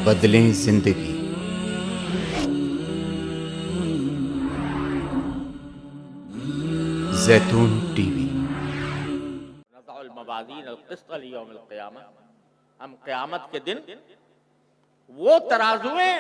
बदलें जिंदगी। जैतून टीवी। हम क़यामत के दिन वो तराजुएं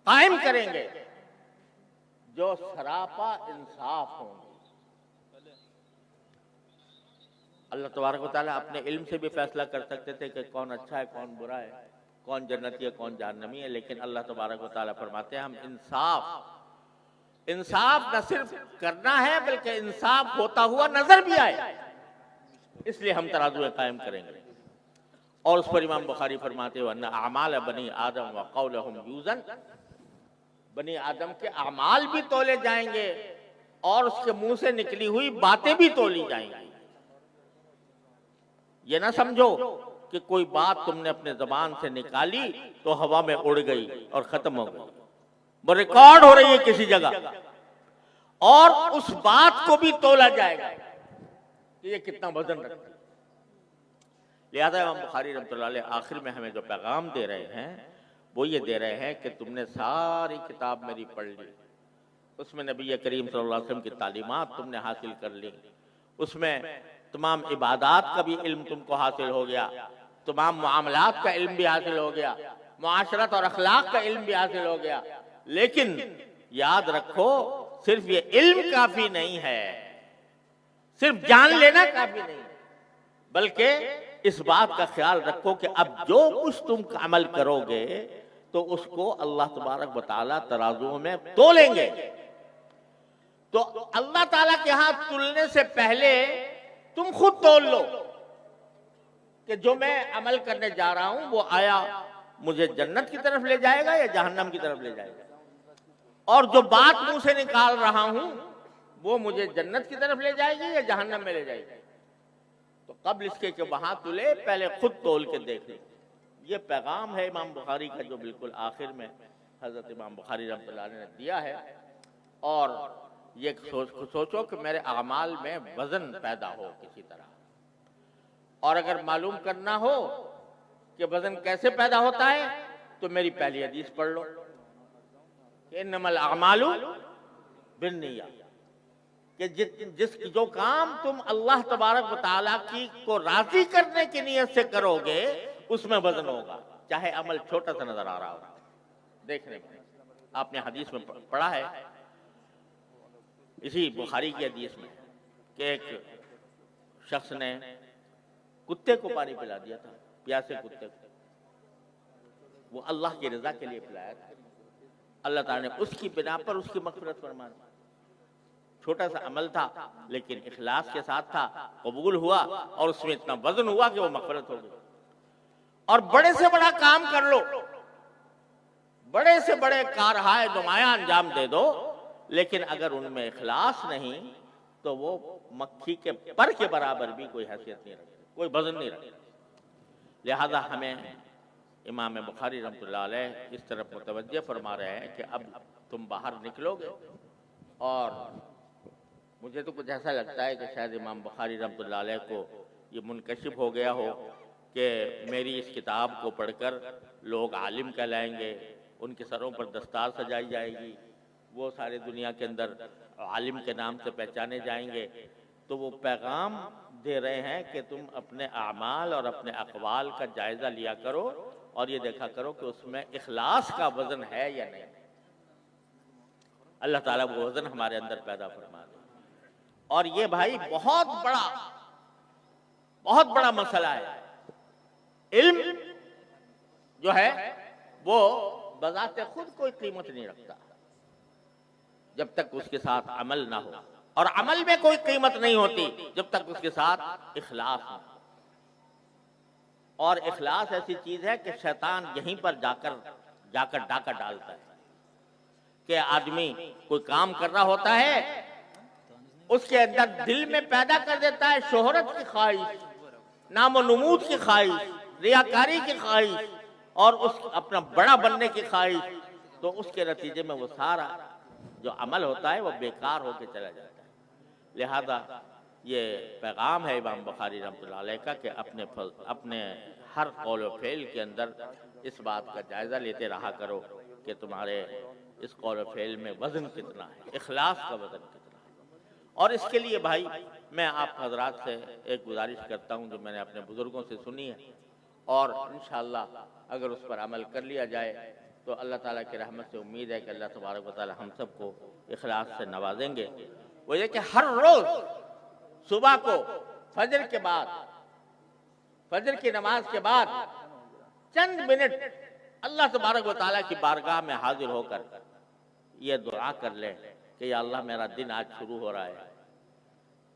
कायम करेंगे जो सरापा इंसाफ होंगे। अल्लाह तबारक व तआला अपने इल्म से भी फैसला कर सकते थे कि कौन अच्छा है कौन बुरा है, कौन जन्नती है कौन जहन्नमी है, लेकिन अल्लाह तबारक व तआला फरमाते हैं हम इंसाफ न सिर्फ करना है बल्कि इंसाफ होता हुआ नजर भी आए, इसलिए हम तराजुएं कायम करेंगे। और उस पर इमाम बुखारी फरमाते हुए अमाल बनी आदम व कौलहुम यूज़न, बनी आदम के अमाल भी तोले जाएंगे और उसके मुंह से निकली हुई बातें भी तोली जाएंगी। ये ना समझो कि कोई बात तुमने अपने जबान से निकाली तो हवा में उड़ गई और खत्म हो गई, वो रिकॉर्ड हो रही है किसी जगह और उस बात को भी तोला जाएगा कि ये कितना वजन रखता है। लिहाजा इमाम बुखारी रहमतुल्लाह अलैह आखिर में हमें जो पैगाम दे रहे हैं वो ये दे रहे हैं कि तुमने सारी किताब मेरी पढ़ ली, उसमें नबी करीम सल्लल्लाहु अलैहि वसल्लम की तालीमात तुमने हासिल कर ली, उसमें तमाम इबादात का भी इल्म तुमको हासिल हो गया, तमाम मामलात का इल्म भी हासिल हो गया, मुआशरत और अखलाक का इल्म भी हासिल हो गया। लेकिन याद रखो सिर्फ ये इल्म काफी नहीं है, सिर्फ जान लेना काफी नहीं, बल्कि इस बात का ख्याल रखो कि अब जो कुछ तुम अमल करोगे तो उसको अल्लाह तबारक व तआला तराजुओं में तोलेंगे। तो अल्लाह ताला के हाथ तुलने से पहले तुम खुद तोल लो कि जो मैं अमल करने जा रहा हूं वो आया मुझे जन्नत की तरफ ले जाएगा या जहन्नम की तरफ ले जाएगा, और जो बात मुंह से निकाल रहा हूं वो मुझे जन्नत की तरफ ले जाएगी या जहन्नम में ले जाएगी। तो कब्ल इसके कि वहां तुले पहले खुद तोल के देख लो। ये पैगाम है इमाम बुखारी का जो बिल्कुल आखिर में हजरत इमाम बुखारी रहमतुल्लाह अलैह ने दिया है। और ये सोचो कि मेरे अमाल में वजन पैदा हो किसी तरह, और अगर मालूम करना हो कि वजन कैसे पैदा होता है तो मेरी पहली हदीस पढ़ लो, इन्नमल अमालु बिन्नियात, कि जो काम तुम अल्लाह तबारक व तआला की को राजी करने की नीयत से करोगे उसमें वजन होगा, चाहे अमल छोटा सा नजर आ रहा हो। देखने में आपने हदीस में पढ़ा है, इसी बुखारी की हदीस में, कि एक शख्स ने कुत्ते को पानी पिला दिया था, प्यासे कुत्ते को, वो अल्लाह की रजा के लिए पिलाया था। अल्लाह ताला ने उसकी बिना पर उसकी मग़फ़िरत फरमा दी। छोटा सा अमल था लेकिन इखलास के साथ था, कबूल हुआ और उसमें इतना वजन हुआ कि वो मग़फ़िरत हो गई। और बड़े से बड़ा काम कर लो, बड़े से बड़े कारहाय नुमाया अंजाम दे दो, लेकिन अगर उनमें इखलास नहीं तो वो मक्खी के पर के बराबर भी कोई हैसियत नहीं रखती, कोई वजन नहीं रखती। लिहाजा हमें इमाम बुखारी रहमतुल्लाह अलैह इस तरफ मुतवज्जे फरमा रहे हैं कि अब तुम बाहर निकलोगे, और मुझे तो कुछ ऐसा लगता है कि शायद इमाम बुखारी रहमतुल्लाह अलैह को ये मुनकशिफ हो गया हो कि मेरी इस किताब को पढ़कर लोग आलिम कहलाएंगे, उनके सरों पर दस्तार सजाई जाएगी, वो सारे दुनिया के अंदर आलिम के नाम से पहचाने जाएंगे। तो वो पैगाम दे रहे हैं कि तुम अपने अमाल और अपने अक़वाल का जायज़ा लिया करो और ये देखा करो कि उसमें इखलास का वजन है या नहीं। अल्लाह ताला वो वजन हमारे अंदर पैदा फरमा दे। और ये भाई बहुत बड़ा मसला है। इल्म जो है वो बज़ाते खुद कोई कीमत नहीं रखता जब तक उसके साथ अमल ना हो, और अमल में कोई कीमत नहीं होती जब तक उसके साथ इखलास हो। और इखलास ऐसी चीज है कि शैतान यहीं पर जाकर डाका डालता है कि आदमी कोई काम कर रहा होता है, उसके अंदर दिल में पैदा कर देता है शोहरत की ख्वाहिश, नामो नमूद की ख्वाहिश, रियाकारी की ख्वाहिश और उस अपना बड़ा बनने की ख्वाहिश। तो उसके नतीजे में वो सारा जो अमल होता है वो बेकार होकर चला जाता है। लिहाजा ये पैगाम है इमाम बुखारी रहमतुल्लाह अलैह का कि अपने हर कौल व फ़ेल के अंदर इस बात का जायजा लेते रहा करो कि तुम्हारे इस कौल फेल में वजन कितना है, इखलास का वजन कितना है। और इसके लिए भाई मैं आप हजरात से एक गुजारिश करता हूँ जो मैंने अपने बुजुर्गों से सुनी है, और इंशाअल्लाह अगर उस पर अमल कर लिया जाए तो अल्लाह ताला की रहमत से उम्मीद है कि अल्लाह तबारक व तआला हम सबको इखलास से नवाजेंगे। वो ये कि हर रोज सुबह को फजर के बाद, फजर की नमाज के बाद चंद मिनट अल्लाह तबारक व तआला की बारगाह में हाजिर होकर ये दुआ कर ले कि या अल्लाह मेरा दिन आज शुरू हो रहा है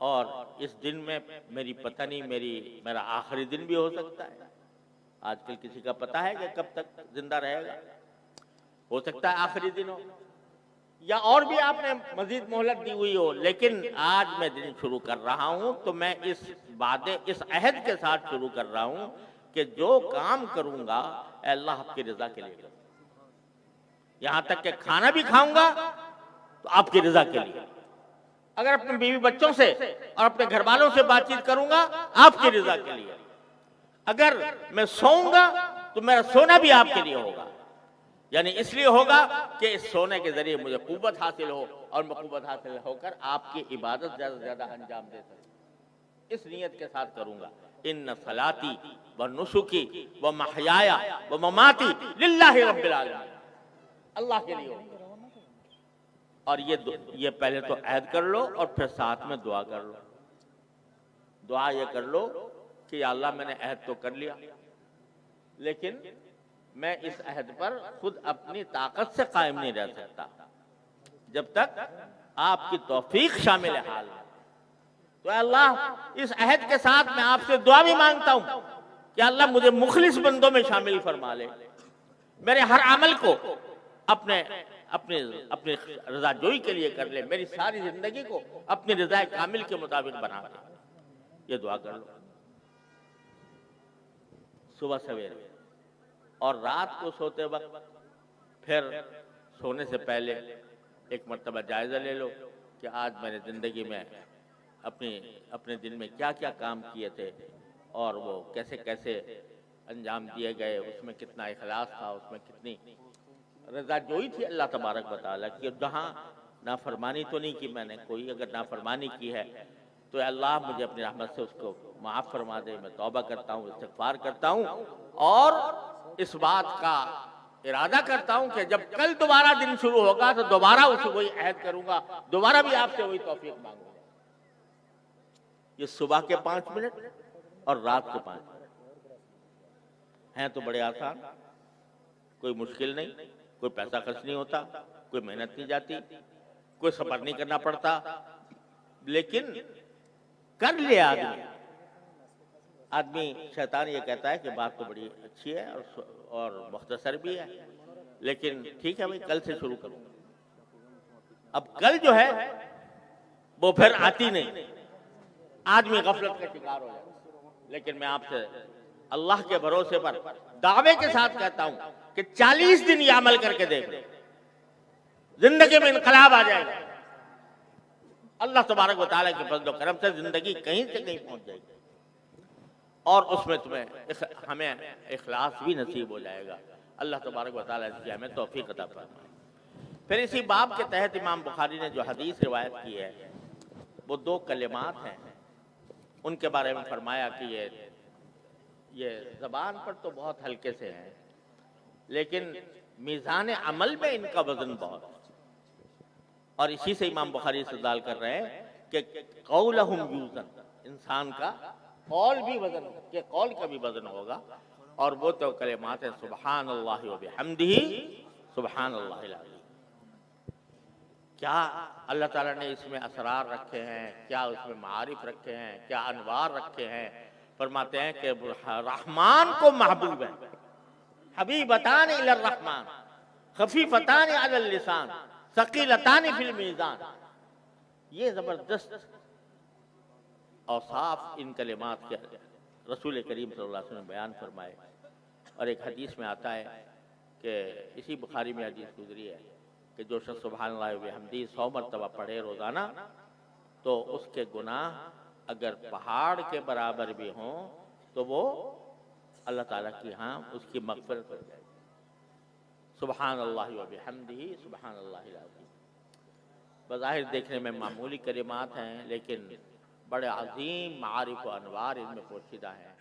और इस दिन में मेरी पता नहीं मेरा आखिरी दिन भी हो सकता है। आजकल किसी का पता है कि कब तक जिंदा रहेगा, हो सकता है आखिरी दिन हो या और भी आपने मजीद मोहलत दी हुई हो, लेकिन आज मैं दिन शुरू कर रहा हूं तो मैं इस वादे, इस अहद के साथ शुरू कर रहा हूं कि जो काम करूंगा अल्लाह आपकी रजा के लिए करूंगा। यहां तक कि खाना भी खाऊंगा तो आपकी रजा के लिए, अगर अपने बीवी बच्चों से और अपने घर वालों से बातचीत करूंगा आपकी रजा के लिए, अगर मैं सोऊंगा तो मेरा सोना भी आपके लिए होगा। यानी इसलिए होगा कि इस सोने के जरिए मुझे कुव्वत हासिल हो और मैं कुव्वत हासिल होकर आपकी इबादत ज्यादा से ज्यादा अंजाम दे सकूं। इस नीयत के साथ करूंगा। इन्न सलाती व नुसुकी व महयाया व ममाती लिल्लाहि रब्बिल आलमीन, अल्लाह के लिए होगा। और ये पहले तो अहद कर लो और फिर साथ में दुआ कर लो। दुआ ये कर लो कि या अल्लाह मैंने अहद तो कर लिया, लेकिन मैं इस अहद पर खुद अपनी ताकत से कायम नहीं रह सकता जब तक आपकी तौफीक शामिल हाल है। तो अल्लाह इस अहद के साथ मैं आपसे दुआ भी मांगता हूं कि अल्लाह मुझे मुखलिस बंदों में शामिल फरमा ले, मेरे हर अमल को अपने अपने अपने रजाजोई के लिए कर ले, मेरी सारी जिंदगी को अपनी रजाए कामिल के मुताबिक बना दे। ये दुआ कर लो सुबह सवेरे, और रात को सोते वक्त फिर सोने से पहले एक मर्तबा जायजा ले लो कि आज मैंने जिंदगी में अपने दिन में क्या क्या काम किए थे और वो कैसे कैसे अंजाम दिए गए, उसमें कितना इखलास था, उसमें कितनी रजा जोई थी अल्लाह तबारक व तआला की। जहाँ नाफरमानी तो नहीं की मैंने कोई, अगर नाफरमानी की है तो अल्लाह मुझे अपनी रहमत से उसको माफ़ फरमा दे। मैं तौबा करता हूँ, इस्तिग़फ़ार करता हूँ और इस बात का इरादा करता हूँ कि जब कल दोबारा दिन शुरू होगा तो दोबारा उसे वही अहद करूंगा, दोबारा भी आपसे वही तौफीक मांगूंगा। ये सुबह के 5 मिनट और रात के 5 मिनट हैं तो बड़े आसान, कोई मुश्किल नहीं, कोई पैसा खर्च नहीं होता, कोई मेहनत नहीं जाती, कोई सफर नहीं करना पड़ता, लेकिन कर ले आदमी। शैतान ये कहता है कि बात तो बड़ी अच्छी है और मुख्तसर भी है, लेकिन ठीक है भाई कल से शुरू करूंगा। अब कल जो है वो फिर आती नहीं, आदमी गफलत का शिकार हो जाता। लेकिन मैं आपसे अल्लाह के भरोसे पर दावे के साथ कहता हूं कि 40 दिन ये अमल करके देख लो, जिंदगी में इनकलाब आ जाएगा। अल्लाह तबारक व तआला के फज़ल व करम से जिंदगी कहीं से कहीं पहुंच जाएगी और उसमें तुम्हें हमें इखलास भी नसीब हो जाएगा। अल्लाह तबारक व तआला इसकी हमें तौफीक अता फरमाए। फिर इसी बाब के तहत इमाम बुखारी ने जो हदीस रिवायत की है वो 2 कलिमात हैं, उनके बारे में फरमाया कि ये ज़बान पर तो बहुत हल्के से हैं, लेकिन मीज़ान अमल में इनका वजन बहुत। और इसी से इमाम बुखारी इस्तेदलाल कर रहे हैं कि कौलहुम यूज़न, इंसान का कौल भी वजन के कौल का भी वजन होगा। और वो तो कलिमात है सुब्हानल्लाह व बिहम्दिही सुब्हानल्लाहिल अज़ीम। क्या अल्लाह ताला ने इसमें असरार रखे हैं, क्या उसमें मारिफ रखे हैं, क्या अनवार रखे हैं। फरमाते हैं कि रहमान को महबूब है, हबीबतान इलर रहमान खफीफतान अलल लिसान सकीलतान फिल मीज़ान। ये जबरदस्त औसाफ इन कलिमात के रसूल करीम सल्लल्लाहु अलैहि वसल्लम बयान फरमाए। और एक हदीस में आता है कि इसी बुखारी में हदीस गुजरी है कि जो शख्स सुब्हानल्लाह व बिहम्दिही 100 मरतबा पढ़े रोजाना तो उसके गुनाह अगर पहाड़ के बराबर भी हों तो वो अल्लाह ताला की यहाँ उसकी मग़फ़िरत हो जाएगी। सुबहान अल्लाह व बिहम्दिही सुबहान अल्लाहिल अज़ीम। बज़ाहिर देखने में मामूली कलिमात हैं, लेकिन बड़े अजीम मारिफ व अनवार इनमें पोशीदा हैं।